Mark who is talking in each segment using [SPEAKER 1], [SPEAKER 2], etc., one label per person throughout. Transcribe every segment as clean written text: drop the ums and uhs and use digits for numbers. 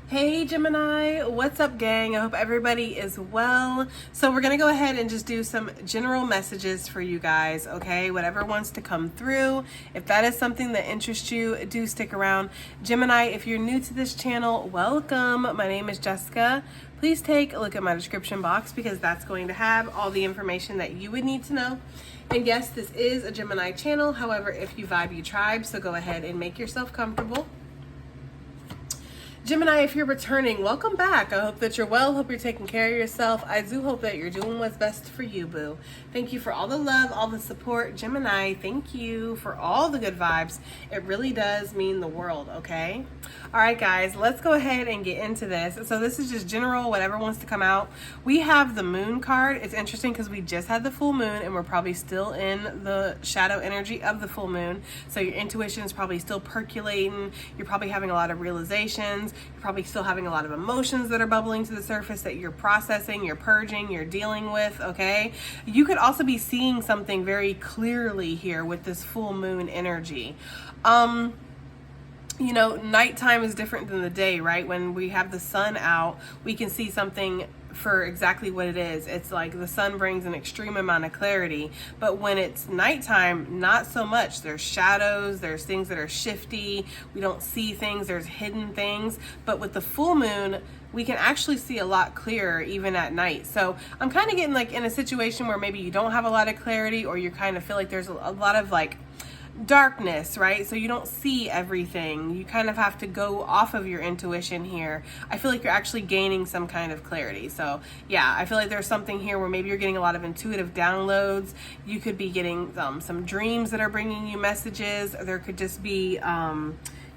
[SPEAKER 1] Hey Gemini, what's up gang? I hope everybody is well. So we're gonna go ahead and just do some general messages for you guys, okay? Whatever wants to come through. If that is something that interests you, do stick around. Gemini, if you're new to this channel, welcome. My name is Jessica. Please take a look at my description box because that's going to have all the information that you would need to know. And yes, this is a Gemini channel. However, if you vibe, you tribe, so go ahead and make yourself comfortable. Gemini, if you're returning, welcome back. I hope that you're well. Hope you're taking care of yourself. I do hope that you're doing what's best for you, boo. Thank you for all the love, all the support. Gemini, thank you for all the good vibes. It really does mean the world, okay? All right, guys, let's go ahead and get into this. So this is just general, whatever wants to come out. We have the moon card. It's interesting because we just had the full moon and we're probably still in the shadow energy of the full moon. So your intuition is probably still percolating. You're probably having a lot of realizations. You're probably still having a lot of emotions that are bubbling to the surface that you're processing, you're purging, you're dealing with, okay? You could also be seeing something very clearly here with this full moon energy. You know, nighttime is different than the day, right? When we have the sun out, we can see something for exactly what it is. It's like the sun brings an extreme amount of clarity, but when it's nighttime, not so much. There's shadows, there's things that are shifty, we don't see things, there's hidden things. But with the full moon, we can actually see a lot clearer even at night. So I'm kind of getting like in a situation where maybe you don't have a lot of clarity, or you kind of feel like there's a lot of like darkness, right? So you don't see everything. You kind of have to go off of your intuition here. I feel like you're actually gaining some kind of clarity. So yeah, I feel like there's something here where maybe you're getting a lot of intuitive downloads. You could be getting some dreams that are bringing you messages. There could just be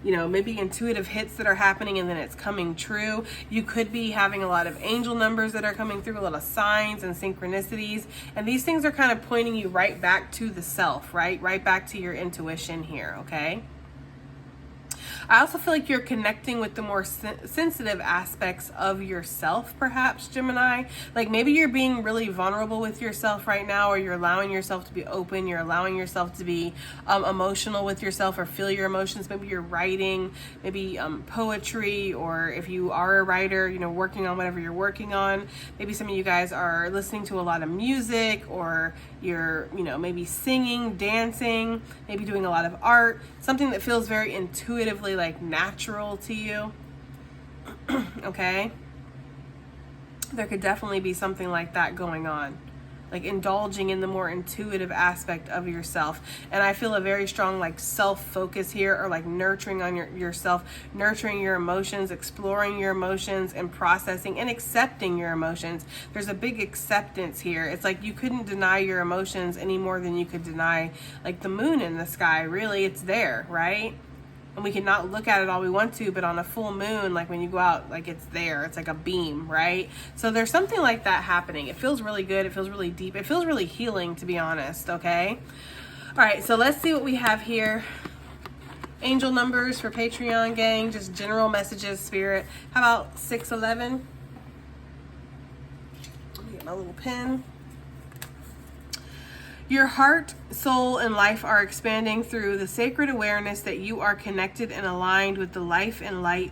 [SPEAKER 1] you know, maybe intuitive hits that are happening and then it's coming true. You could be having a lot of angel numbers that are coming through, a lot of signs and synchronicities. And these things are kind of pointing you right back to the self, right? Right back to your intuition here, okay? I also feel like you're connecting with the more sensitive aspects of yourself, perhaps, Gemini. Like maybe you're being really vulnerable with yourself right now, or you're allowing yourself to be open. You're allowing yourself to be emotional with yourself or feel your emotions. Maybe you're writing, maybe poetry, or if you are a writer, you know, working on whatever you're working on. Maybe some of you guys are listening to a lot of music, or you're, you know, maybe singing, dancing, maybe doing a lot of art, something that feels very intuitively like natural to you. Okay, there could definitely be something like that going on, like indulging in the more intuitive aspect of yourself. And I feel a very strong like self-focus here, or like nurturing on yourself, nurturing your emotions, exploring your emotions, and processing and accepting your emotions. There's a big acceptance here. It's like you couldn't deny your emotions any more than you could deny like the moon in the sky. Really, it's there, right? And we can not look at it all we want to, but on a full moon, like when you go out, like it's there, it's like a beam, right? So there's something like that happening. It feels really good. It feels really deep. It feels really healing, to be honest, okay? All right, so let's see what we have here. Angel numbers for Patreon gang, just general messages, spirit. How about 611? Let me get my little pen. Your heart, soul, and life are expanding through the sacred awareness that you are connected and aligned with the life and light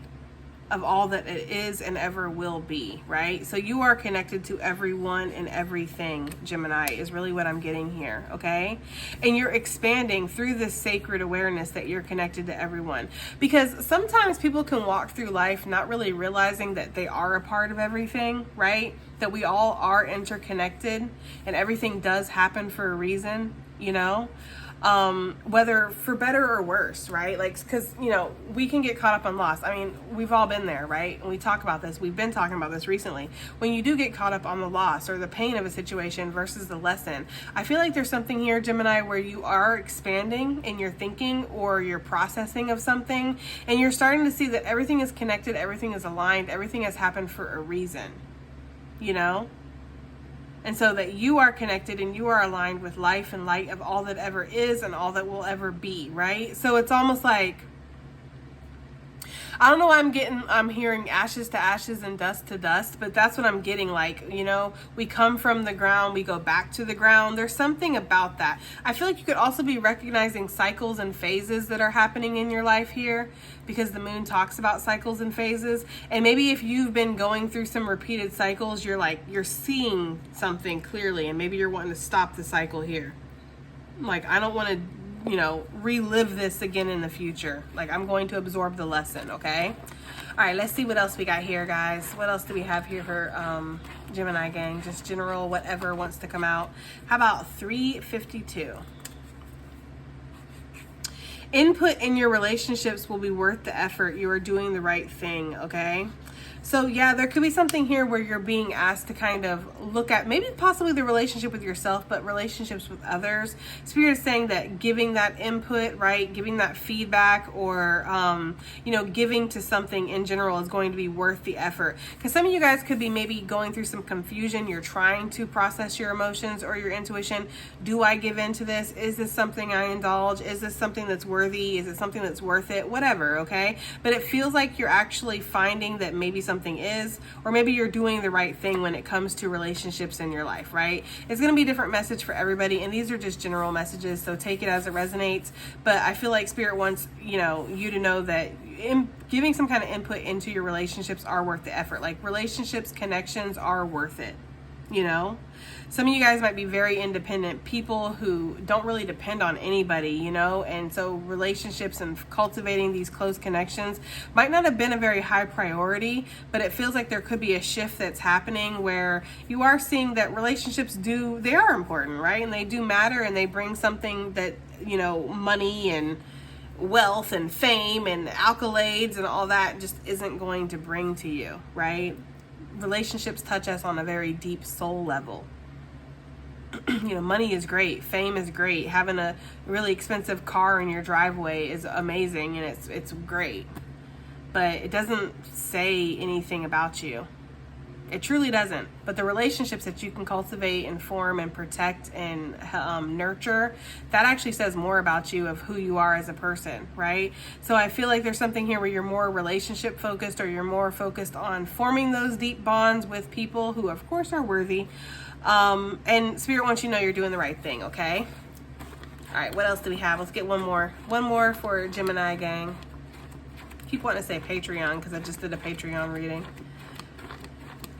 [SPEAKER 1] of all that it is and ever will be, right? So you are connected to everyone and everything, Gemini, is really what I'm getting here, okay? And you're expanding through this sacred awareness that you're connected to everyone. Because sometimes people can walk through life not really realizing that they are a part of everything, right? That we all are interconnected and everything does happen for a reason, you know? Whether for better or worse, right? Like, because, you know, we can get caught up on loss. I mean, we've all been there, right? And we talk about this. We've been talking about this recently. When you do get caught up on the loss or the pain of a situation versus the lesson, I feel like there's something here, Gemini, where you are expanding in your thinking or your processing of something, and you're starting to see that everything is connected, everything is aligned, everything has happened for a reason, you know? And so that you are connected and you are aligned with life and light of all that ever is and all that will ever be, right? So it's almost like, I don't know why I'm hearing ashes to ashes and dust to dust, but that's what I'm getting. Like, you know, we come from the ground, we go back to the ground. There's something about that. I feel like you could also be recognizing cycles and phases that are happening in your life here, because the moon talks about cycles and phases. And maybe if you've been going through some repeated cycles, you're seeing something clearly, and maybe you're wanting to stop the cycle here. Like, I don't want to, you know, relive this again in the future. Like, I'm going to absorb the lesson, okay? All right, let's see what else we got here, guys. What else do we have here for Gemini gang? Just general, whatever wants to come out. How about 352? Input in your relationships will be worth the effort. You are doing the right thing, okay? So yeah, there could be something here where you're being asked to kind of look at maybe possibly the relationship with yourself, but relationships with others. Spirit is saying that giving that input, right, giving that feedback, or you know, giving to something in general is going to be worth the effort. Because some of you guys could be maybe going through some confusion. You're trying to process your emotions or your intuition. Do I give into this? Is this something I indulge? Is this something that's worthy? Is it something that's worth it? Whatever, okay? But it feels like you're actually finding that maybe something is, or maybe you're doing the right thing when it comes to relationships in your life, right? It's going to be a different message for everybody, and these are just general messages, so take it as it resonates. But I feel like Spirit wants, you know, you to know that giving some kind of input into your relationships are worth the effort. Like, relationships, connections are worth it, you know? Some of you guys might be very independent people who don't really depend on anybody, you know, and so relationships and cultivating these close connections might not have been a very high priority, but it feels like there could be a shift that's happening where you are seeing that relationships they are important, right? And they do matter, and they bring something that, you know, money and wealth and fame and accolades and all that just isn't going to bring to you, right? Relationships touch us on a very deep soul level. You know, money is great, fame is great, having a really expensive car in your driveway is amazing, and it's great, but it doesn't say anything about you. It truly doesn't. But the relationships that you can cultivate and form and protect and nurture, that actually says more about you, of who you are as a person, right? So I feel like there's something here where you're more relationship focused, or you're more focused on forming those deep bonds with people who, of course, are worthy. And Spirit wants you to know you're doing the right thing, okay? All right, what else do we have? Let's get one more for Gemini gang. Keep wanting to say Patreon because I just did a Patreon reading.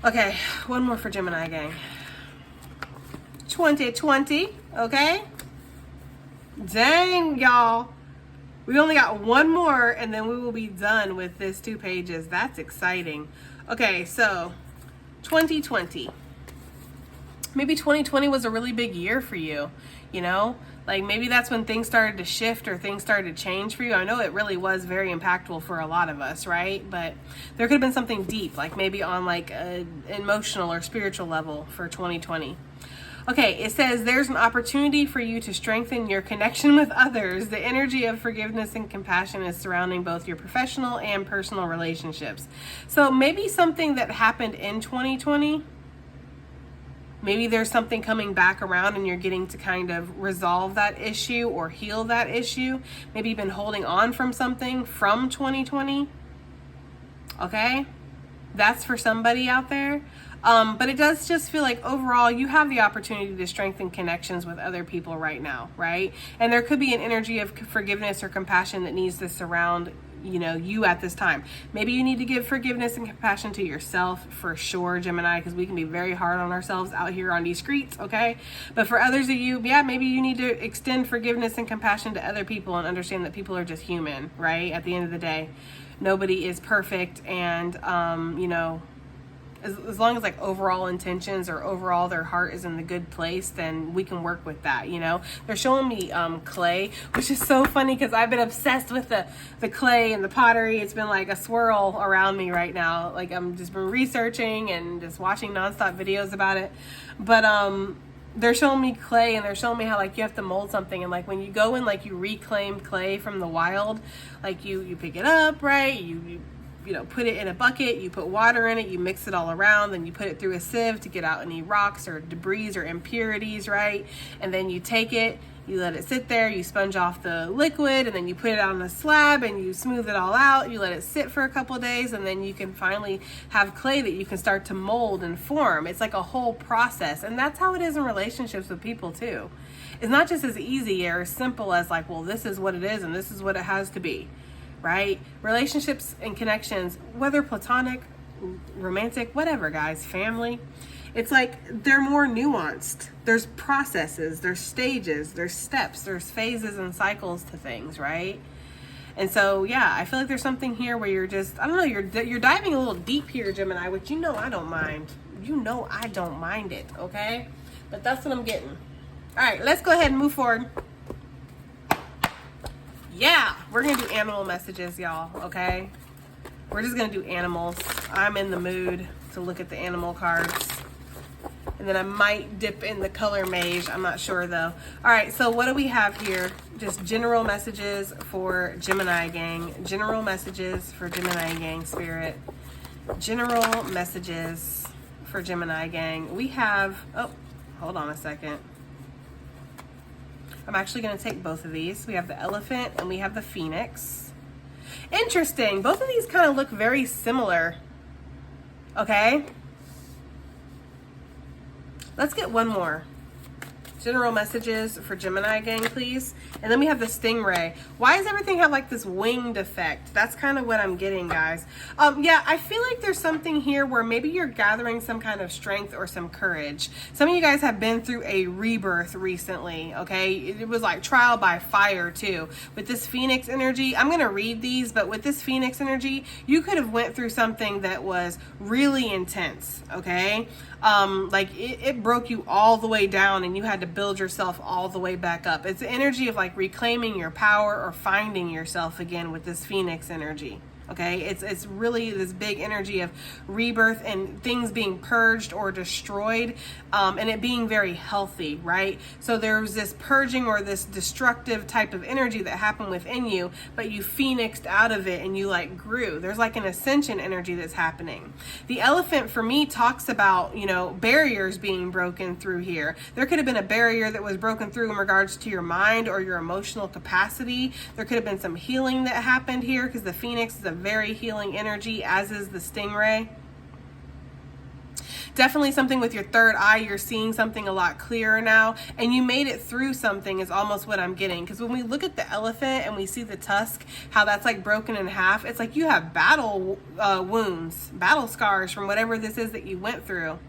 [SPEAKER 1] Okay, one more for Gemini gang. 2020, okay? Dang, y'all. We only got one more, and then we will be done with this 2 pages. That's exciting. Okay, so 2020. Maybe 2020 was a really big year for you, you know? Like, maybe that's when things started to shift or things started to change for you. I know it really was very impactful for a lot of us, right? But there could have been something deep, like maybe on like an emotional or spiritual level for 2020. Okay, it says there's an opportunity for you to strengthen your connection with others. The energy of forgiveness and compassion is surrounding both your professional and personal relationships. So maybe something that happened in 2020, maybe there's something coming back around and you're getting to kind of resolve that issue or heal that issue. Maybe you've been holding on from something from 2020. Okay? That's for somebody out there. But it does just feel like overall you have the opportunity to strengthen connections with other people right now, right? And there could be an energy of forgiveness or compassion that needs to surround, you know, you at this time. Maybe you need to give forgiveness and compassion to yourself for sure, Gemini, because we can be very hard on ourselves out here on these streets, okay? But for others of you, yeah, maybe you need to extend forgiveness and compassion to other people and understand that people are just human, right? At the end of the day, nobody is perfect, and you know, as long as like overall intentions or overall their heart is in the good place, then we can work with that, you know. They're showing me clay, which is so funny because I've been obsessed with the clay and the pottery. It's been like a swirl around me right now. Like, I'm just been researching and just watching nonstop videos about it. But they're showing me clay, and they're showing me how like you have to mold something, and like when you go and like you reclaim clay from the wild, like you pick it up, right? You know, put it in a bucket, you put water in it, you mix it all around, then you put it through a sieve to get out any rocks or debris or impurities, right? And then you take it, You let it sit there, you sponge off the liquid, and then you put it on a slab and you smooth it all out. You let it sit for a couple of days, and then you can finally have clay that you can start to mold and form. It's like a whole process. And that's how it is in relationships with people too. It's not just as easy or as simple as like, well, this is what it is and this is what it has to be, right? Relationships and connections, whether platonic, romantic, whatever, guys, family, it's like they're more nuanced. There's processes, there's stages, there's steps, there's phases and cycles to things, right? And so, yeah, I feel like there's something here where you're just, I don't know, you're diving a little deep here, Gemini, which you know I don't mind. You know I don't mind it, okay? But that's what I'm getting. All right, let's go ahead and move forward. Yeah, we're going to do animal messages, y'all, okay? We're just going to do animals. I'm in the mood to look at the animal cards. And then I might dip in the color mage. I'm not sure though. All right, so what do we have here? Just general messages for Gemini gang. General messages for Gemini gang, Spirit. General messages for Gemini gang. We have, oh, hold on a second. I'm actually going to take both of these. We have the elephant and we have the phoenix. Interesting. Both of these kind of look very similar. Okay. Let's get one more. General messages for Gemini gang, please. And then we have the stingray. Why does everything have like this winged effect? That's kind of what I'm getting, guys. Yeah, I feel like there's something here where maybe you're gathering some kind of strength or some courage. Some of you guys have been through a rebirth recently, okay? It was like trial by fire too. With this Phoenix energy, I'm going to read these, but with this Phoenix energy, you could have went through something that was really intense, okay? Like it broke you all the way down and you had to build yourself all the way back up. It's the energy of like reclaiming your power or finding yourself again with this Phoenix energy. Okay, it's really this big energy of rebirth and things being purged or destroyed, and it being very healthy, right? So there was this purging or this destructive type of energy that happened within you, but you phoenixed out of it and you like grew. There's like an ascension energy that's happening. The elephant for me talks about, you know, barriers being broken through here. There could have been a barrier that was broken through in regards to your mind or your emotional capacity. There could have been some healing that happened here because the phoenix is a very healing energy, as is the stingray. Definitely something with your third eye. You're seeing something a lot clearer now, and you made it through something is almost what I'm getting. Because when we look at the elephant and we see the tusk, how that's like broken in half, it's like you have battle wounds, battle scars from whatever this is that you went through.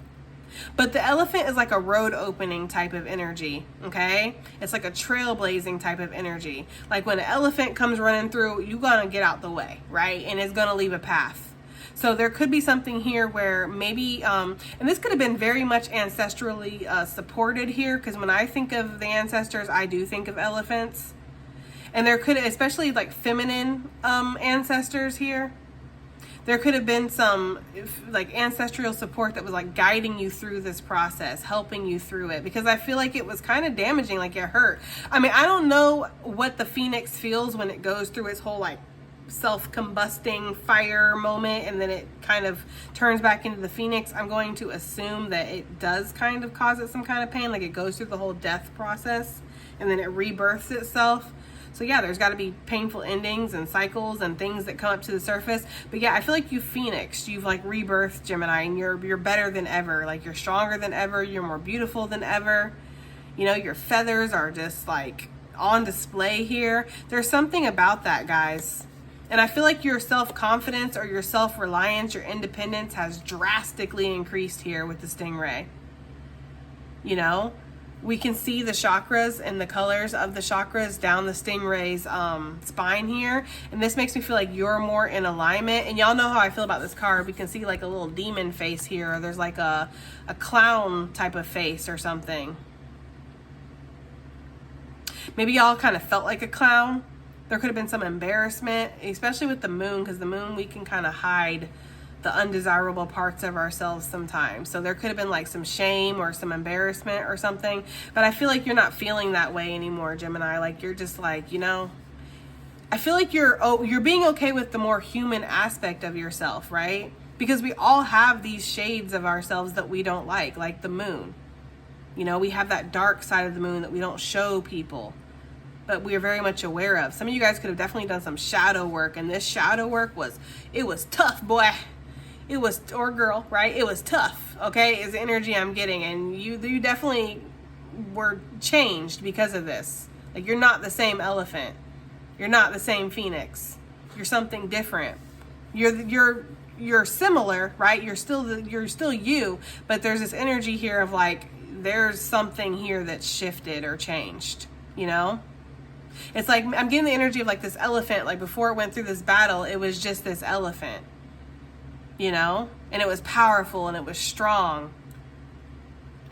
[SPEAKER 1] But the elephant is like a road opening type of energy, okay? It's like a trailblazing type of energy. Like when an elephant comes running through, you're gonna get out the way, right? And it's gonna leave a path. So there could be something here where maybe, and this could have been very much ancestrally supported here, because when I think of the ancestors, I do think of elephants. And there could, especially like feminine ancestors here, there could have been some like ancestral support that was like guiding you through this process, helping you through it, because I feel like it was kind of damaging, like it hurt. I mean, I don't know what the phoenix feels when it goes through its whole like self-combusting fire moment and then it kind of turns back into the phoenix. I'm going to assume that it does kind of cause it some kind of pain, like it goes through the whole death process and then it rebirths itself. So yeah, there's got to be painful endings and cycles and things that come up to the surface. But yeah, I feel like you phoenixed, you've like rebirthed, Gemini, and you're better than ever. Like you're stronger than ever, you're more beautiful than ever. You know, your feathers are just like on display here. There's something about that, guys. And I feel like your self-confidence or your self-reliance, your independence has drastically increased here with the stingray. You know? We can see the chakras and the colors of the chakras down the stingray's spine here. And this makes me feel like you're more in alignment. And y'all know how I feel about this card. We can see like a little demon face here. Or there's like a clown type of face or something. Maybe y'all kind of felt like a clown. There could have been some embarrassment, especially with the moon. Because the moon, we can kind of hide the undesirable parts of ourselves sometimes. So there could have been like some shame or some embarrassment or something, but I feel like you're not feeling that way anymore, Gemini. Like you're just like, you know, I feel like you're being okay with the more human aspect of yourself, right? Because we all have these shades of ourselves that we don't like the moon. You know, we have that dark side of the moon that we don't show people, but we are very much aware of. Some of you guys could have definitely done some shadow work, and this shadow work was tough, boy. It was, or girl, right? It was tough, okay? Is the energy I'm getting, and you definitely were changed because of this. Like, you're not the same elephant. You're not the same phoenix. You're something different. You're similar, right? You're still you, but there's this energy here of like, there's something here that's shifted or changed, you know? It's like, I'm getting the energy of like this elephant, like before it went through this battle, it was just this elephant, you know? And it was powerful and it was strong.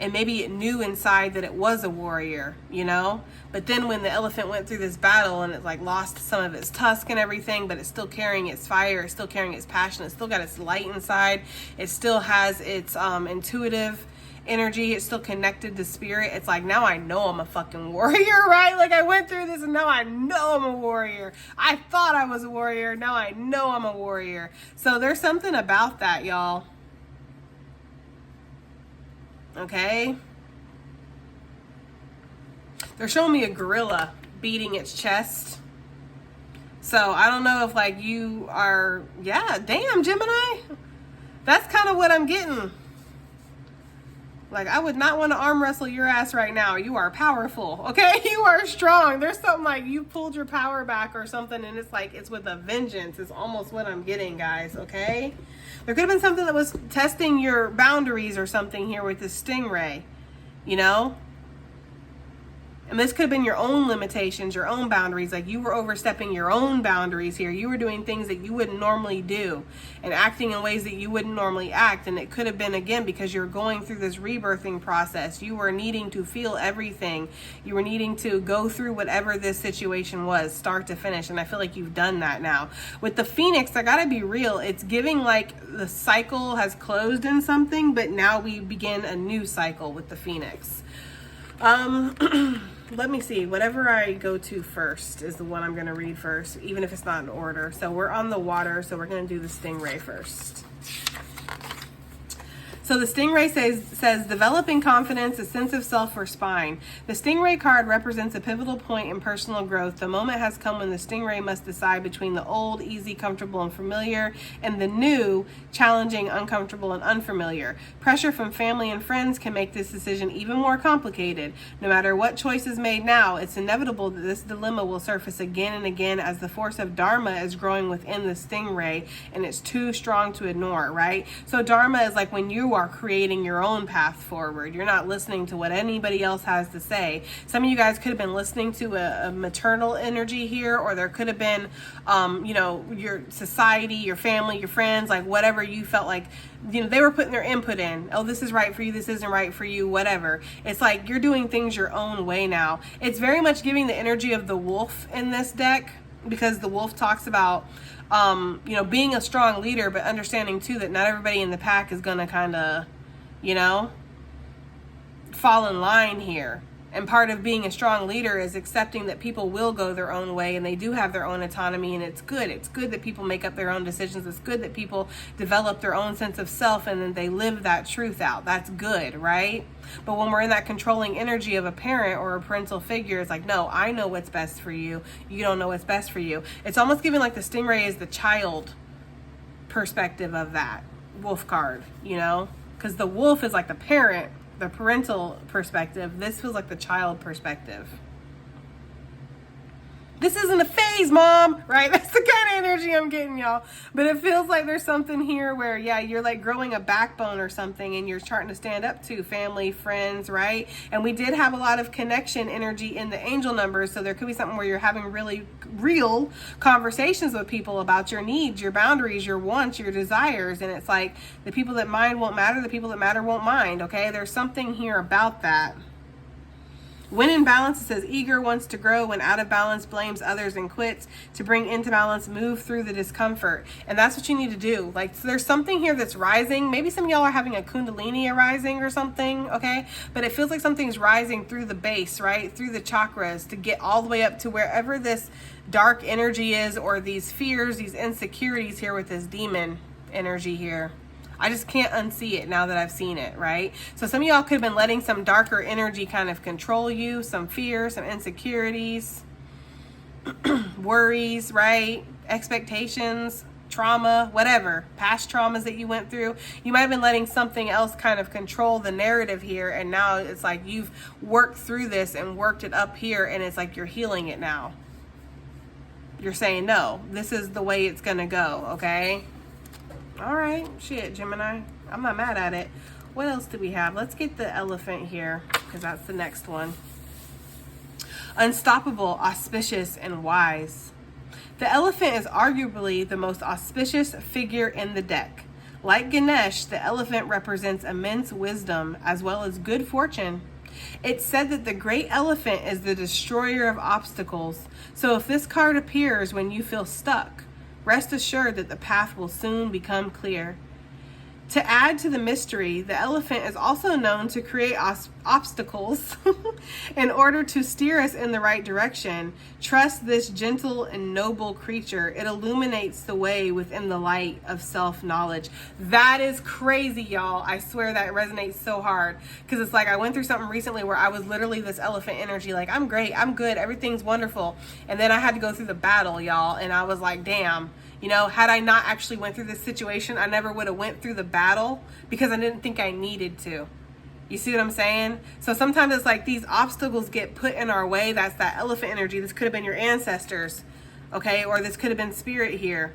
[SPEAKER 1] And maybe it knew inside that it was a warrior, you know? But then when the elephant went through this battle and it like lost some of its tusk and everything, but it's still carrying its fire, it's still carrying its passion, it's still got its light inside, it still has its intuitive energy, it's still connected to spirit. It's like, now I know I'm a fucking warrior, right? Like, I went through this and now I know I'm a warrior. I thought I was a warrior, now I know I'm a warrior. So there's something about that, y'all. Okay? They're showing me a gorilla beating its chest. So I don't know if like you are, yeah, damn, Gemini. That's kind of what I'm getting. Like, I would not want to arm wrestle your ass right now. You are powerful, okay? You are strong. There's something like you pulled your power back or something, and it's like it's with a vengeance. It's almost what I'm getting, guys, okay? There could have been something that was testing your boundaries or something here with this stingray, you know? And this could have been your own limitations, your own boundaries. Like, you were overstepping your own boundaries here. You were doing things that you wouldn't normally do and acting in ways that you wouldn't normally act. And it could have been, again, because you're going through this rebirthing process. You were needing to feel everything. You were needing to go through whatever this situation was, start to finish. And I feel like you've done that now. With the Phoenix, I gotta be real. It's giving like the cycle has closed in something, but now we begin a new cycle with the Phoenix. Let me see. Whatever I go to first is the one I'm going to read first, even if it's not in order. So we're on the water, so we're going to do the stingray first. So the stingray says developing confidence, a sense of self or spine. The stingray card represents a pivotal point in personal growth. The moment has come when the stingray must decide between the old, easy, comfortable, and familiar, and the new, challenging, uncomfortable, and unfamiliar. Pressure from family and friends can make this decision even more complicated. No matter what choice is made now, it's inevitable that this dilemma will surface again and again as the force of Dharma is growing within the stingray, and it's too strong to ignore, right? So Dharma is like when you are creating your own path forward. You're not listening to what anybody else has to say. Some of you guys could have been listening to a maternal energy here, or there could have been, you know, your society, your family, your friends, like whatever you felt like, you know, they were putting their input in. Oh, this is right for you. This isn't right for you, whatever. It's like you're doing things your own way now. It's very much giving the energy of the wolf in this deck, because the wolf talks about you know, being a strong leader, but understanding too that not everybody in the pack is gonna kind of, you know, fall in line here. And part of being a strong leader is accepting that people will go their own way and they do have their own autonomy, and it's good. It's good that people make up their own decisions. It's good that people develop their own sense of self and then they live that truth out. That's good, right? But when we're in that controlling energy of a parent or a parental figure, it's like, no, I know what's best for you. You don't know what's best for you. It's almost giving like the stingray is the child perspective of that wolf card, you know? Because the wolf is like the parent, the parental perspective. This feels like the child perspective. This isn't a phase, Mom, right? That's the kind of energy I'm getting, y'all. But it feels like there's something here where, yeah, you're like growing a backbone or something, and you're starting to stand up to family, friends, right? And we did have a lot of connection energy in the angel numbers, so there could be something where you're having really real conversations with people about your needs, your boundaries, your wants, your desires. And it's like the people that mind won't matter, the people that matter won't mind, okay? There's something here about that. When in balance, it says eager, wants to grow. When out of balance, blames others and quits. To bring into balance, move through the discomfort. And that's what you need to do. Like, so there's something here that's rising. Maybe some of y'all are having a kundalini arising or something, okay? But it feels like something's rising through the base, right? Through the chakras to get all the way up to wherever this dark energy is, or these fears, these insecurities here with this demon energy here. I just can't unsee it now that I've seen it, right? So some of y'all could have been letting some darker energy kind of control you, some fears, some insecurities, worries, right? Expectations, trauma, whatever, past traumas that you went through. You might have been letting something else kind of control the narrative here, and now it's like you've worked through this and worked it up here, and it's like you're healing it now. You're saying, no, this is the way it's gonna go, okay? All right, shit, Gemini. I'm not mad at it. What else do we have? Let's get the elephant here, because that's the next one. Unstoppable, auspicious, and wise. The elephant is arguably the most auspicious figure in the deck. Like Ganesh, the elephant represents immense wisdom as well as good fortune. It's said that the great elephant is the destroyer of obstacles. So if this card appears when you feel stuck, rest assured that the path will soon become clear. To add to the mystery, the elephant is also known to create obstacles in order to steer us in the right direction. Trust this gentle and noble creature. It illuminates the way within the light of self-knowledge. That is crazy, y'all. I swear that resonates so hard, because it's like I went through something recently where I was literally this elephant energy, like I'm great, I'm good, everything's wonderful. And then I had to go through the battle, y'all, and I was like, damn. You know, had I not actually went through this situation, I never would have went through the battle because I didn't think I needed to. You see what I'm saying? So sometimes it's like these obstacles get put in our way. That's that elephant energy. This could have been your ancestors, okay? Or this could have been spirit here,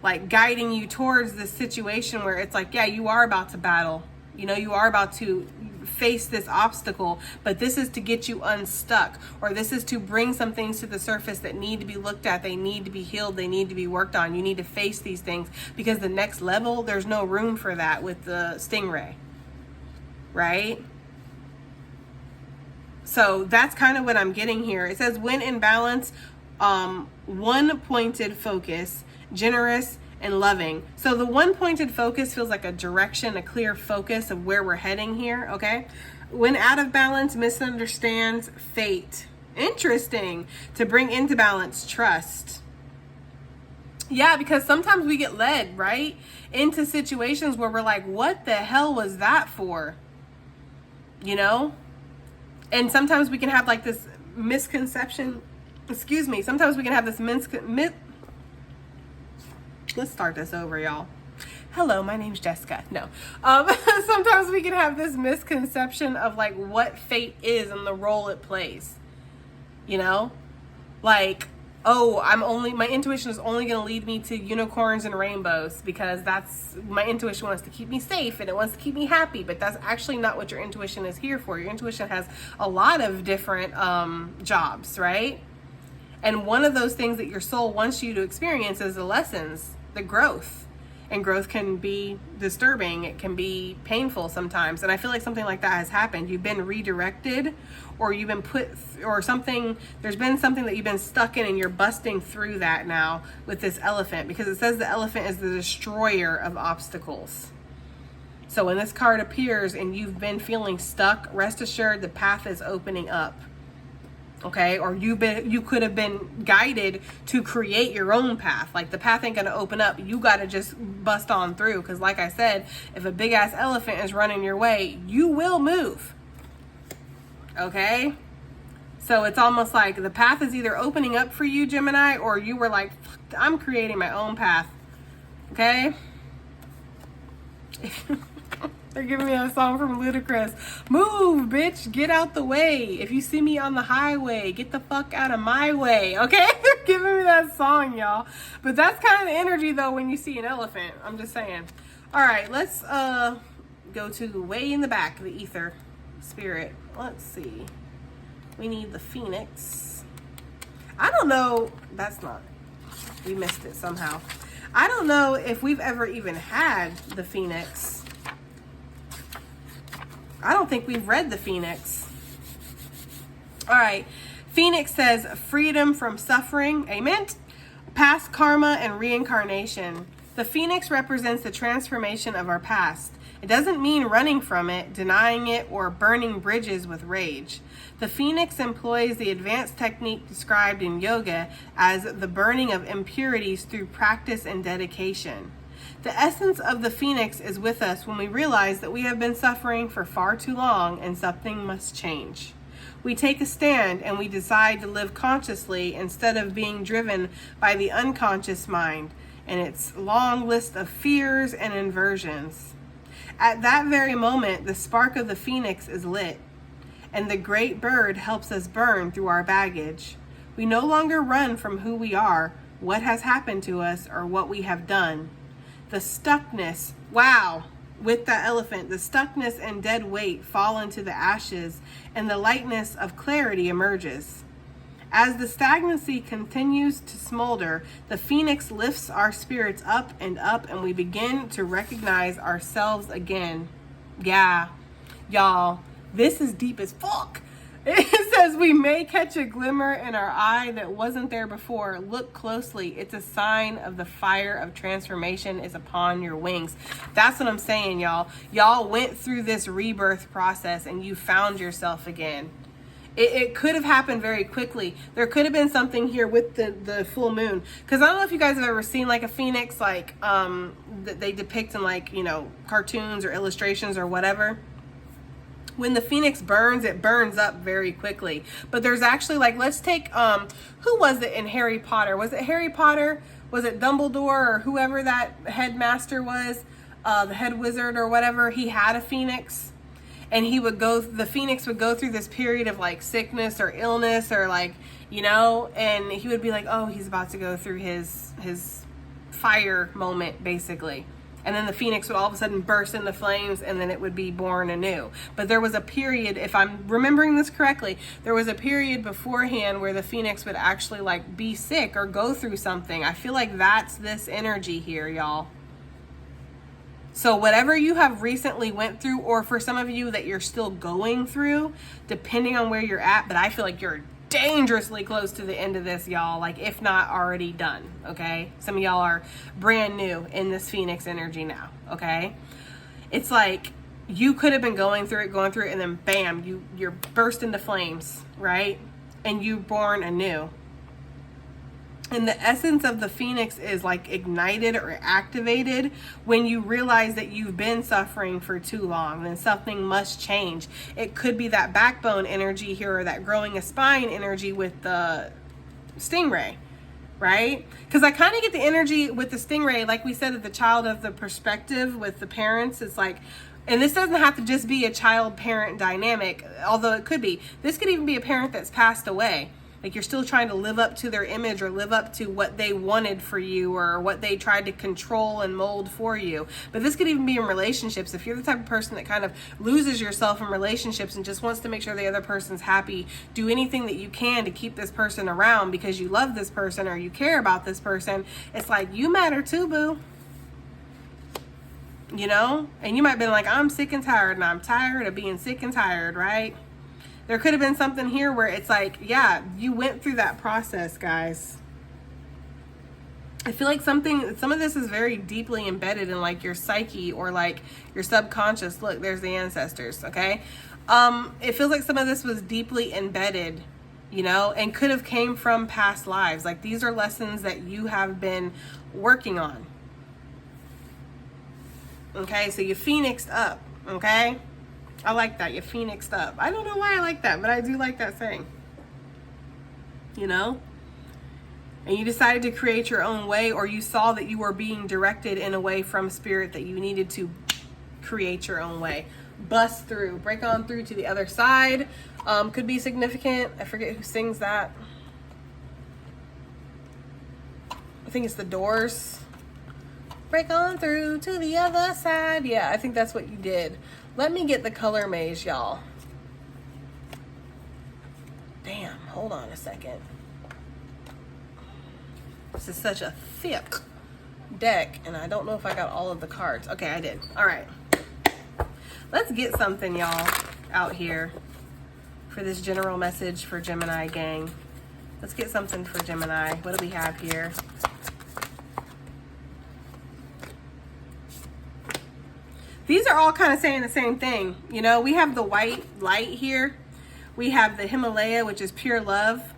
[SPEAKER 1] like guiding you towards this situation where it's like, yeah, you are about to battle. You know, you are about to face this obstacle, but this is to get you unstuck, or this is to bring some things to the surface that need to be looked at. They need to be healed. They need to be worked on. You need to face these things, because the next level, there's no room for that with the stingray, right? So that's kind of what I'm getting here. It says, when in balance, one pointed focus, generous and loving. So the one pointed focus feels like a direction, a clear focus of where we're heading here, okay? When out of balance, misunderstands fate. Interesting. To bring into balance, trust. Yeah, because sometimes we get led, right, into situations where we're like, what the hell was that for? You know? And sometimes we can have like this misconception, sometimes we can have this let's start this over, y'all. Hello, my name's Jessica. No. Sometimes we can have this misconception of like what fate is and the role it plays. You know? Like, oh, my intuition is only going to lead me to unicorns and rainbows because that's, my intuition wants to keep me safe and it wants to keep me happy, but that's actually not what your intuition is here for. Your intuition has a lot of different jobs, right? And one of those things that your soul wants you to experience is the lessons, the growth. And growth can be disturbing. It can be painful sometimes. And I feel like something like that has happened. You've been redirected, or you've been or something, there's been something that you've been stuck in, and you're busting through that now with this elephant, because it says the elephant is the destroyer of obstacles. So when this card appears and you've been feeling stuck, rest assured the path is opening up. Okay, or you could have been guided to create your own path. Like the path ain't gonna open up. You gotta just bust on through. Because like I said, if a big ass elephant is running your way, you will move. Okay, so it's almost like the path is either opening up for you, Gemini, or you were like, I'm creating my own path. Okay. They're giving me a song from Ludacris. Move, bitch. Get out the way. If you see me on the highway, get the fuck out of my way. Okay? They're giving me that song, y'all. But that's kind of the energy, though, when you see an elephant. I'm just saying. All right, let's go to the way in the back, the ether spirit. Let's see. We need the phoenix. I don't know. That's not. We missed it somehow. I don't know if we've ever even had the phoenix. I don't think we've read the Phoenix. All right. Phoenix says freedom from suffering. Amen. Past karma and reincarnation. The Phoenix represents the transformation of our past. It doesn't mean running from it, denying it, or burning bridges with rage. The Phoenix employs the advanced technique described in yoga as the burning of impurities through practice and dedication. The essence of the phoenix is with us when we realize that we have been suffering for far too long and something must change. We take a stand and we decide to live consciously instead of being driven by the unconscious mind and its long list of fears and inversions. At that very moment, the spark of the phoenix is lit, and the great bird helps us burn through our baggage. We no longer run from who we are, what has happened to us, or what we have done. The stuckness, wow, with that elephant, the stuckness and dead weight fall into the ashes, and the lightness of clarity emerges. As the stagnancy continues to smolder, the phoenix lifts our spirits up, and we begin to recognize ourselves again. Yeah, y'all, this is deep as fuck. It says we may catch a glimmer in our eye that wasn't there before. Look closely. It's a sign of the fire of transformation is upon your wings. That's what I'm saying, y'all. Y'all went through this rebirth process and you found yourself again. It could have happened very quickly. There could have been something here with the full moon. Because I don't know if you guys have ever seen like a phoenix, like that they depict in like, you know, cartoons or illustrations or whatever. When the phoenix burns, it burns up very quickly. But there's actually like, let's take, who was it in Harry Potter? Was it Harry Potter? Was it Dumbledore or whoever that headmaster was? The head wizard or whatever. He had a phoenix. And the phoenix would go through this period of like sickness or illness or like, you know, and he would be like, oh, he's about to go through his fire moment, basically. And then the phoenix would all of a sudden burst into flames and then it would be born anew. But there was a period, if I'm remembering this correctly, there was a period beforehand where the phoenix would actually like be sick or go through something. I feel like that's this energy here, y'all. So whatever you have recently went through, or for some of you that you're still going through, depending on where you're at, but I feel like you're dangerously close to the end of this, y'all, like if not already done, okay? Some of y'all are brand new in this phoenix energy now, okay? It's like you could have been going through it, and then bam, you're burst into flames, right? And you're born anew. And the essence of the phoenix is like ignited or activated when you realize that you've been suffering for too long, then something must change. It could be that backbone energy here or that growing a spine energy with the stingray, right? Because I kind of get the energy with the stingray, like we said, at the child of the perspective with the parents. It's like, and this doesn't have to just be a child-parent dynamic, although it could be. This could even be a parent that's passed away. Like you're still trying to live up to their image or live up to what they wanted for you or what they tried to control and mold for you. But this could even be in relationships. If you're the type of person that kind of loses yourself in relationships and just wants to make sure the other person's happy, do anything that you can to keep this person around because you love this person or you care about this person, it's like, you matter too, boo. You know? And you might be like, I'm sick and tired, and I'm tired of being sick and tired, right? There could have been something here where it's like, yeah, you went through that process, guys. I feel like some of this is very deeply embedded in like your psyche or like your subconscious. Look, there's the ancestors, okay? It feels like some of this was deeply embedded, you know, and could have came from past lives. Like these are lessons that you have been working on. Okay, so you phoenixed up, okay? I like that. You phoenixed up. I don't know why I like that, but I do like that saying. You know? And you decided to create your own way, or you saw that you were being directed in a way from spirit that you needed to create your own way. Bust through. Break on through to the other side. Could be significant. I forget who sings that. I think it's the Doors. Break on through to the other side. Yeah, I think that's what you did. Let me get the color maze, y'all. Damn, hold on a second. This is such a thick deck, and I don't know if I got all of the cards. Okay, I did. All right. Let's get something, y'all, out here for this general message for Gemini gang. Let's get something for Gemini. What do we have here? These are all kind of saying the same thing. You know, we have the white light here. We have the Himalaya, which is pure love.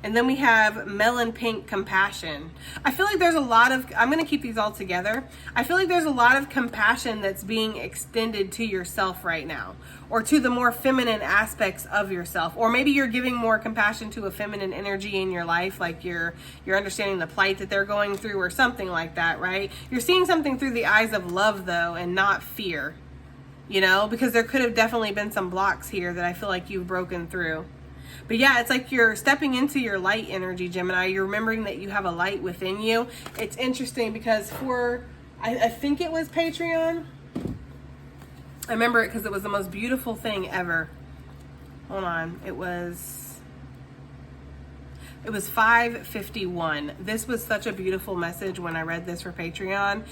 [SPEAKER 1] And then we have melon pink compassion. I feel like there's a lot of, I'm going to keep these all together. I feel like there's a lot of compassion that's being extended to yourself right now, or to the more feminine aspects of yourself. Or maybe you're giving more compassion to a feminine energy in your life, like you're understanding the plight that they're going through or something like that, right? You're seeing something through the eyes of love though, and not fear, you know, because there could have definitely been some blocks here that I feel like you've broken through. But yeah, it's like you're stepping into your light energy, Gemini. You're remembering that you have a light within you. It's interesting because I think it was Patreon. I remember it because it was the most beautiful thing ever. Hold on. It was 5:51. This was such a beautiful message when I read this for Patreon.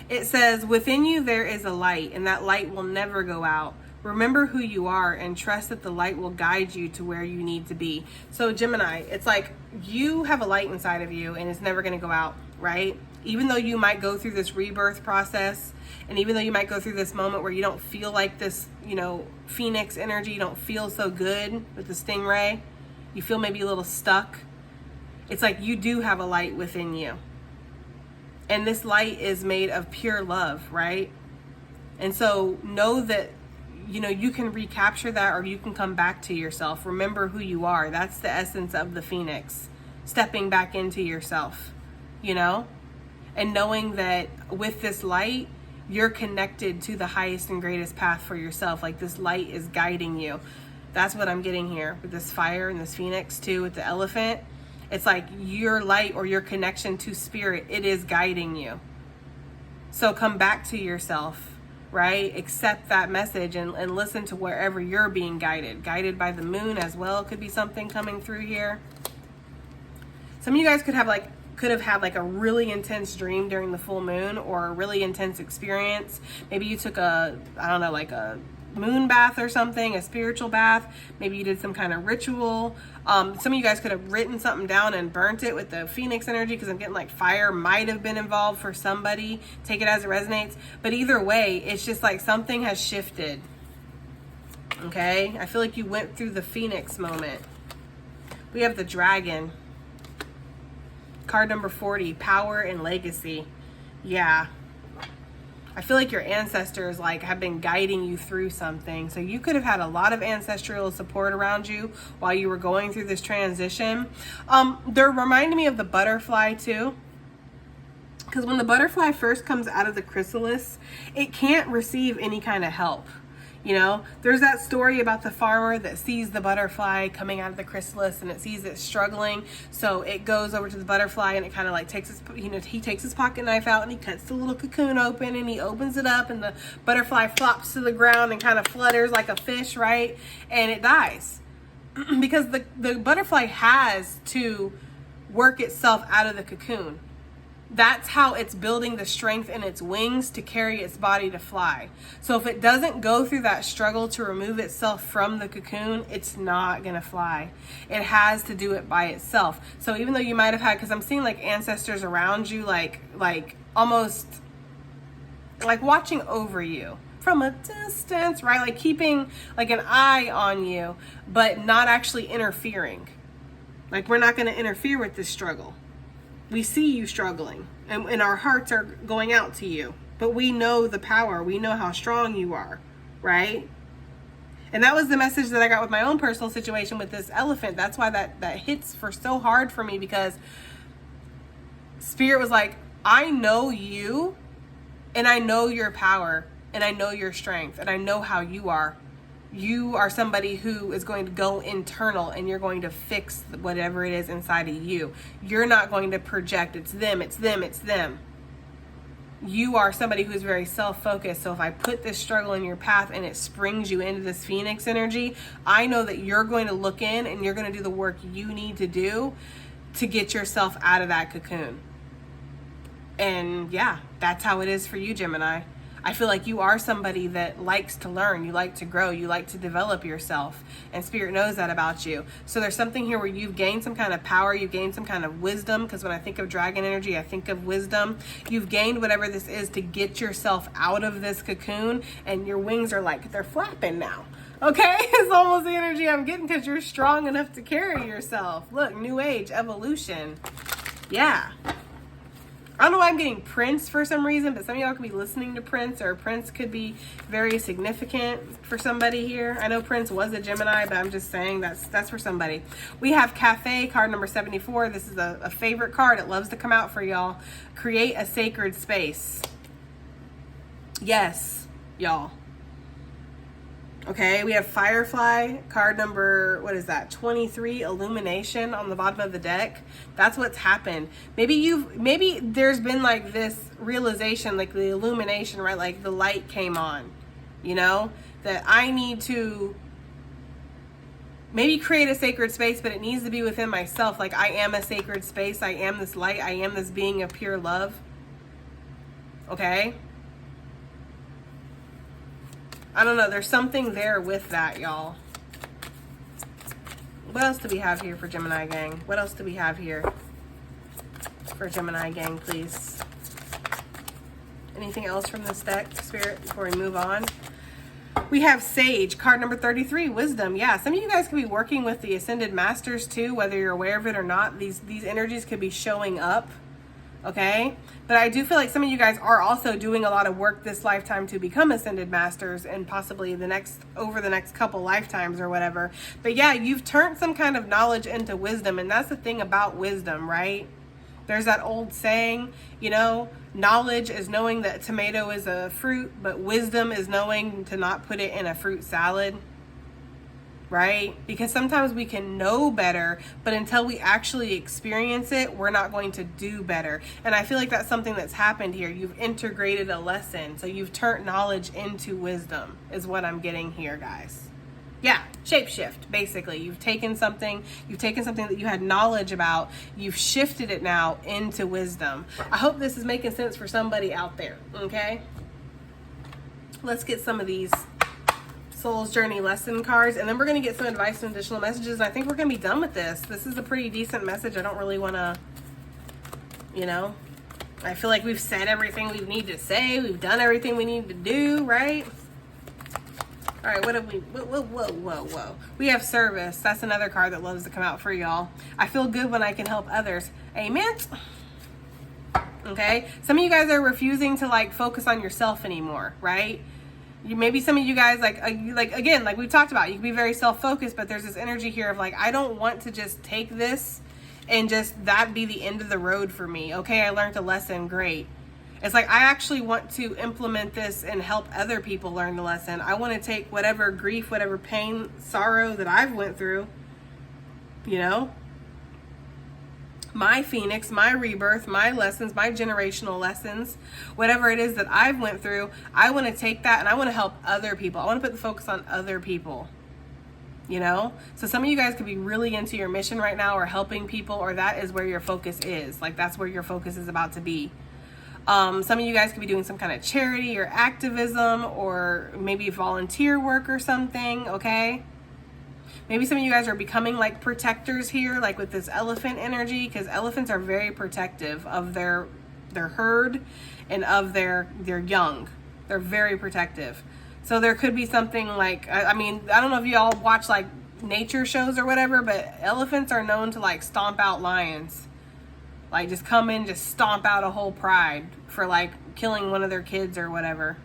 [SPEAKER 1] It says, within you there is a light, and that light will never go out. Remember who you are and trust that the light will guide you to where you need to be. So Gemini, it's like you have a light inside of you and it's never going to go out, right? Even though you might go through this rebirth process, and even though you might go through this moment where you don't feel like this, you know, phoenix energy, you don't feel so good with the stingray, you feel maybe a little stuck. It's like you do have a light within you. And this light is made of pure love, right? And so know that, you know, you can recapture that, or you can come back to yourself. Remember who you are. That's the essence of the phoenix. Stepping back into yourself, you know? And knowing that with this light, you're connected to the highest and greatest path for yourself. Like this light is guiding you. That's what I'm getting here with this fire and this phoenix too, with the elephant. It's like your light or your connection to spirit, it is guiding you. So come back to yourself. Right? Accept that message and listen to wherever you're being guided by the moon as well. Could be something coming through here. Some of you guys could have had like a really intense dream during the full moon, or a really intense experience. Maybe you took a moon bath or something, a spiritual bath. Maybe you did some kind of ritual. Some of you guys could have written something down and burnt it with the phoenix energy, because I'm getting like fire might have been involved for somebody. Take it as it resonates. But either way, it's just like something has shifted. Okay? I feel like you went through the phoenix moment. We have the dragon. Card number 40, power and legacy. Yeah. I feel like your ancestors have been guiding you through something. So you could have had a lot of ancestral support around you while you were going through this transition. They're reminding me of the butterfly too. Because when the butterfly first comes out of the chrysalis, it can't receive any kind of help. You know, there's that story about the farmer that sees the butterfly coming out of the chrysalis and it sees it struggling. So it goes over to the butterfly and it kind of takes his, he takes his pocket knife out and he cuts the little cocoon open and he opens it up, and the butterfly flops to the ground and kind of flutters like a fish, right? And it dies because the butterfly has to work itself out of the cocoon. That's how it's building the strength in its wings to carry its body to fly. So if it doesn't go through that struggle to remove itself from the cocoon, it's not going to fly. It has to do it by itself. So even though you might have had, because I'm seeing ancestors around you, almost like watching over you from a distance, right? Like keeping an eye on you, but not actually interfering. Like, we're not going to interfere with this struggle. We see you struggling, and our hearts are going out to you, but we know the power. We know how strong you are, right? And that was the message that I got with my own personal situation with this elephant. That's why that hits for so hard for me, because Spirit was like, I know you, and I know your power, and I know your strength, and I know how you are. You are somebody who is going to go internal, and you're going to fix whatever it is inside of you. You're not going to project, it's them, it's them, it's them. You are somebody who's very self-focused. So if I put this struggle in your path and it springs you into this phoenix energy, I know that you're going to look in and you're going to do the work you need to do to get yourself out of that cocoon. And yeah, that's how it is for you, Gemini. I feel like you are somebody that likes to learn, you like to grow, you like to develop yourself, and Spirit knows that about you. So there's something here where you've gained some kind of power, you've gained some kind of wisdom, because when I think of dragon energy, I think of wisdom. You've gained whatever this is to get yourself out of this cocoon, and your wings are they're flapping now. Okay, it's almost the energy I'm getting because you're strong enough to carry yourself. Look, new age, evolution. Yeah. I don't know why I'm getting Prince for some reason, but some of y'all could be listening to Prince, or Prince could be very significant for somebody here. I know Prince was a Gemini, but I'm just saying that's for somebody. We have Cafe, card number 74. This is a favorite card. It loves to come out for y'all. Create a sacred space. Yes, y'all. Okay, we have Firefly, card number, what is that, 23, Illumination on the bottom of the deck. That's what's happened. Maybe there's been like this realization, like the illumination, right? Like the light came on, you know, that I need to maybe create a sacred space, but it needs to be within myself. Like I am a sacred space. I am this light. I am this being of pure love. Okay. I don't know. There's something there with that, y'all. What else do we have here for Gemini gang? What else do we have here for Gemini gang, please? Anything else from this deck, Spirit, before we move on? We have Sage, card number 33, Wisdom. Yeah, some of you guys could be working with the Ascended Masters too, whether you're aware of it or not. These energies could be showing up. Okay, but I do feel like some of you guys are also doing a lot of work this lifetime to become Ascended Masters, and possibly over the next couple lifetimes or whatever. But yeah, you've turned some kind of knowledge into wisdom, and that's the thing about wisdom, right? There's that old saying, you know, knowledge is knowing that tomato is a fruit, but wisdom is knowing to not put it in a fruit salad. Right? Because sometimes we can know better, but until we actually experience it, we're not going to do better. And I feel like that's something that's happened here. You've integrated a lesson. So you've turned knowledge into wisdom is what I'm getting here, guys. Yeah, shapeshift, basically. You've taken something that you had knowledge about, you've shifted it now into wisdom. I hope this is making sense for somebody out there, okay? Let's get some of these Soul's Journey lesson cards, and then we're going to get some advice and additional messages, and I think we're going to be done with this. This is a pretty decent message. I don't really want to, you know, I feel like we've said everything we need to say. We've done everything we need to do, right? All right, what have we, whoa. We have Service. That's another card that loves to come out for y'all. I feel good when I can help others. Amen. Okay, some of you guys are refusing to like focus on yourself anymore, right? Maybe some of you guys, like again, like we've talked about, you can be very self-focused, but there's this energy here of like, I don't want to just take this and just that be the end of the road for me. Okay, I learned a lesson, great. It's like, I actually want to implement this and help other people learn the lesson. I want to take whatever grief, whatever pain, sorrow that I've went through, you know, my phoenix, my rebirth, my lessons, my generational lessons, whatever it is that I've went through, I want to take that and I want to help other people. I want to put the focus on other people, you know? So some of you guys could be really into your mission right now, or helping people, or that is where your focus is. Like that's where your focus is about to be. Some of you guys could be doing some kind of charity or activism, or maybe volunteer work or something, okay? Maybe some of you guys are becoming like protectors here, like with this elephant energy, because elephants are very protective of their herd and of their young. They're very protective. So there could be something like, I mean, I don't know if you all watch like nature shows or whatever, but elephants are known to like stomp out lions. Like just come in, just stomp out a whole pride for like killing one of their kids or whatever.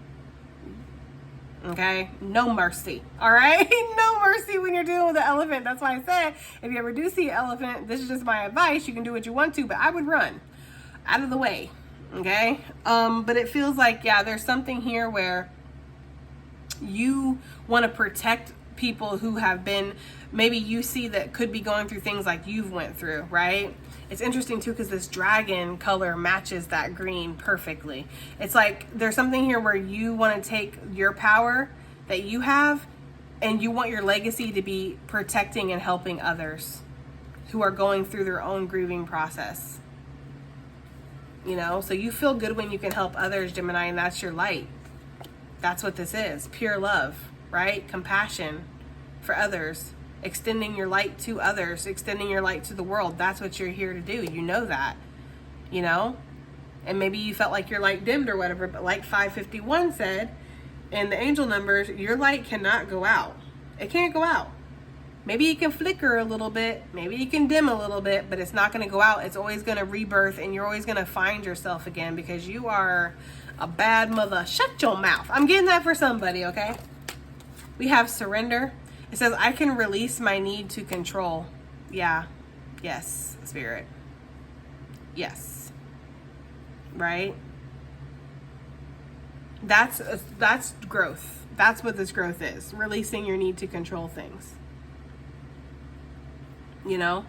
[SPEAKER 1] Okay, no mercy. All right, no mercy when you're dealing with an elephant. That's why I said, if you ever do see an elephant, this is just my advice. You can do what you want to, but I would run out of the way. Okay, but it feels like, yeah, there's something here where you want to protect people who have been, maybe you see that could be going through things like you've went through, right? It's interesting too, because this dragon color matches that green perfectly. It's like there's something here where you want to take your power that you have, and you want your legacy to be protecting and helping others who are going through their own grieving process. You know, so you feel good when you can help others, Gemini, and that's your light. That's what this is, pure love, right? Compassion for others. Extending your light to others, extending your light to the world. That's what you're here to do. You know that, you know? And maybe you felt like your light dimmed or whatever, but like 551 said, in the angel numbers, your light cannot go out. It can't go out. Maybe it can flicker a little bit, maybe it can dim a little bit, but it's not going to go out. It's always going to rebirth, and you're always going to find yourself again, because you are a bad mother. Shut your mouth. I'm getting that for somebody, okay? We have surrender. It says, I can release my need to control. Yeah. Yes, Spirit. Yes. Right? That's growth. That's what this growth is. Releasing your need to control things. You know,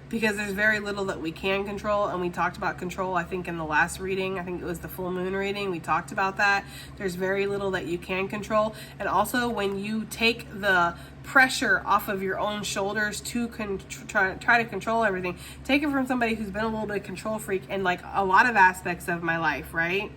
[SPEAKER 1] because there's very little that we can control, and we talked about control, I think, in the last reading. I think it was the full moon reading. We talked about that. There's very little that you can control. And also, when you take the pressure off of your own shoulders to try to control everything, take it from somebody who's been a little bit of control freak in like a lot of aspects of my life, right?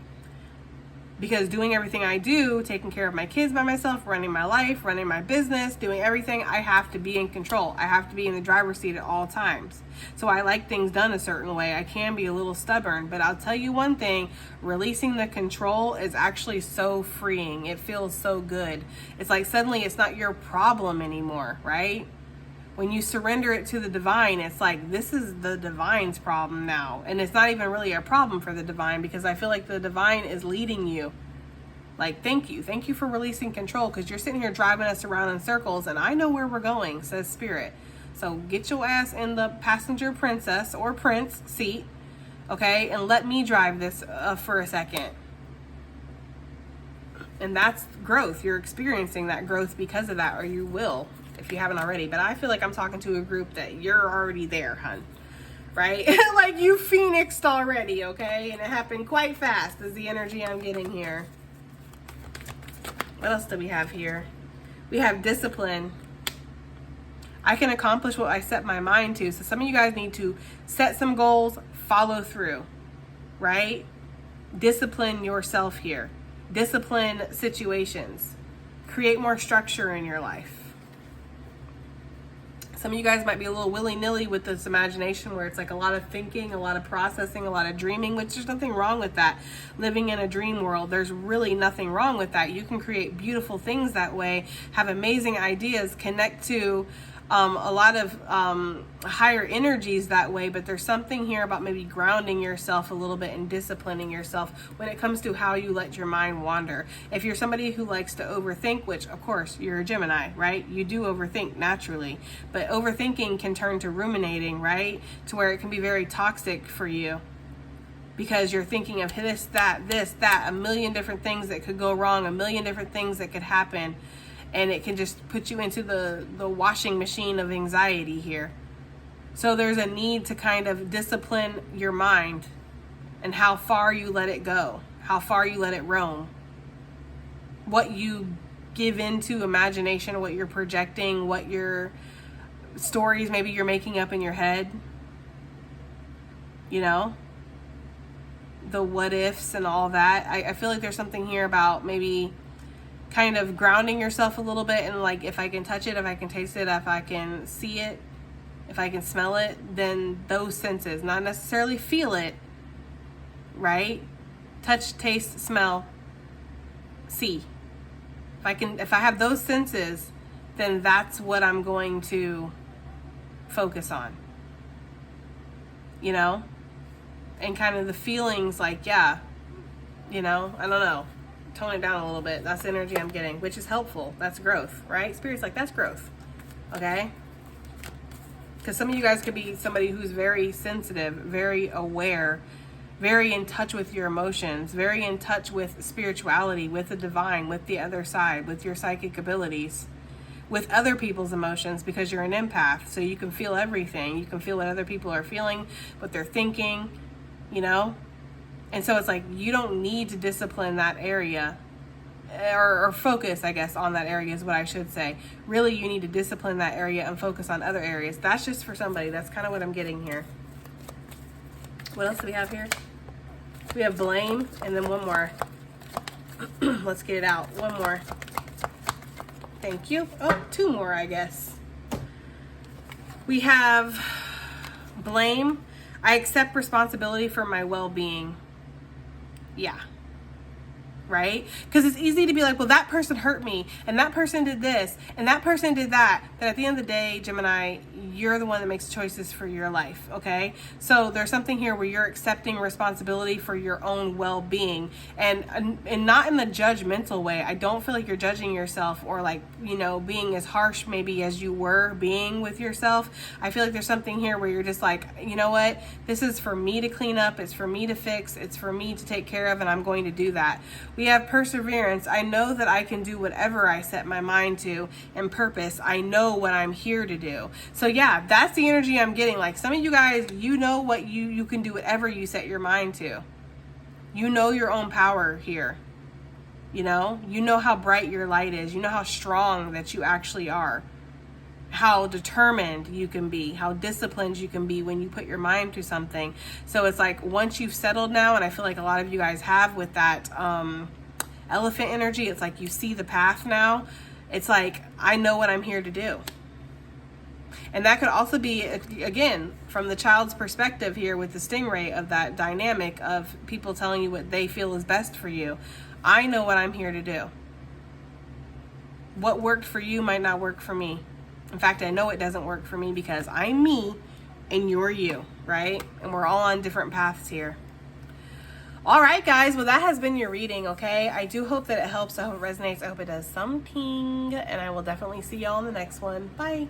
[SPEAKER 1] Because doing everything I do, taking care of my kids by myself, running my life, running my business, doing everything, I have to be in control. I have to be in the driver's seat at all times. So I like things done a certain way. I can be a little stubborn, but I'll tell you one thing, releasing the control is actually so freeing. It feels so good. It's like suddenly it's not your problem anymore, right? When you surrender it to the divine, it's like, this is the divine's problem now. And it's not even really a problem for the divine, because I feel like the divine is leading you. Like, thank you. Thank you for releasing control, because you're sitting here driving us around in circles, and I know where we're going, says Spirit. So get your ass in the passenger princess or prince seat, okay? And let me drive this for a second. And that's growth. You're experiencing that growth because of that, or you will, if you haven't already. But I feel like I'm talking to a group that you're already there, hun. Right? Like, you phoenixed already, okay? And it happened quite fast, is the energy I'm getting here. What else do we have here? We have discipline. I can accomplish what I set my mind to. So some of you guys need to set some goals, follow through, right? Discipline yourself here. Discipline situations. Create more structure in your life. Some of you guys might be a little willy-nilly with this imagination, where it's like a lot of thinking, a lot of processing, a lot of dreaming, which there's nothing wrong with that. Living in a dream world, there's really nothing wrong with that. You can create beautiful things that way, have amazing ideas, connect to a lot of higher energies that way. But there's something here about maybe grounding yourself a little bit and disciplining yourself when it comes to how you let your mind wander. If you're somebody who likes to overthink, which of course you're a Gemini, right? You do overthink naturally, but overthinking can turn to ruminating, right? To where it can be very toxic for you, because you're thinking of this, that, a million different things that could go wrong, a million different things that could happen. And it can just put you into the washing machine of anxiety here. So there's a need to kind of discipline your mind and how far you let it go, how far you let it roam, what you give into imagination, what you're projecting, what your stories maybe you're making up in your head, you know, the what ifs and all that. I feel like there's something here about maybe kind of grounding yourself a little bit, and like, if I can touch it, if I can taste it, if I can see it, if I can smell it, then those senses, not necessarily feel it, right? Touch, taste, smell, see. If I have those senses, then that's what I'm going to focus on, you know? And kind of the feelings, like, yeah, you know, I don't know. Tone it down a little bit. That's the energy I'm getting, which is helpful. That's growth, right? Spirit's like, that's growth, okay? Because some of you guys could be somebody who's very sensitive, very aware, very in touch with your emotions, very in touch with spirituality, with the divine, with the other side, with your psychic abilities, with other people's emotions, because you're an empath. So you can feel everything. You can feel what other people are feeling, what they're thinking, you know? And so it's like, you don't need to discipline that area, or focus, I guess, on that area is what I should say. Really, you need to discipline that area and focus on other areas. That's just for somebody. That's kind of what I'm getting here. What else do we have here? We have blame, and then one more. Let's get it out. One more. Thank you. Oh, two more, I guess. We have blame. I accept responsibility for my well-being. Yeah. right? Because it's easy to be like, well, that person hurt me, and that person did this, and that person did that. But at the end of the day, Gemini, you're the one that makes choices for your life, okay? So there's something here where you're accepting responsibility for your own well-being, and not in the judgmental way. I don't feel like you're judging yourself or like, you know, being as harsh maybe as you were being with yourself. I feel like there's something here where you're just like, you know what? This is for me to clean up. It's for me to fix. It's for me to take care of, and I'm going to do that. We have perseverance. I know that I can do whatever I set my mind to, and purpose. I know what I'm here to do. So yeah, that's the energy I'm getting. Like some of you guys, you know what you can do whatever you set your mind to. You know your own power here. You know how bright your light is. You know how strong that you actually are. How determined you can be, how disciplined you can be when you put your mind to something. So it's like once you've settled now, and I feel like a lot of you guys have with that elephant energy, it's like you see the path now. It's like, I know what I'm here to do. And that could also be, again, from the child's perspective here with the stingray of that dynamic of people telling you what they feel is best for you. I know what I'm here to do. What worked for you might not work for me. In fact, I know it doesn't work for me because I'm me and you're you, right? And we're all on different paths here. All right, guys. Well, that has been your reading, okay? I do hope that it helps. I hope it resonates. I hope it does something. And I will definitely see y'all in the next one. Bye.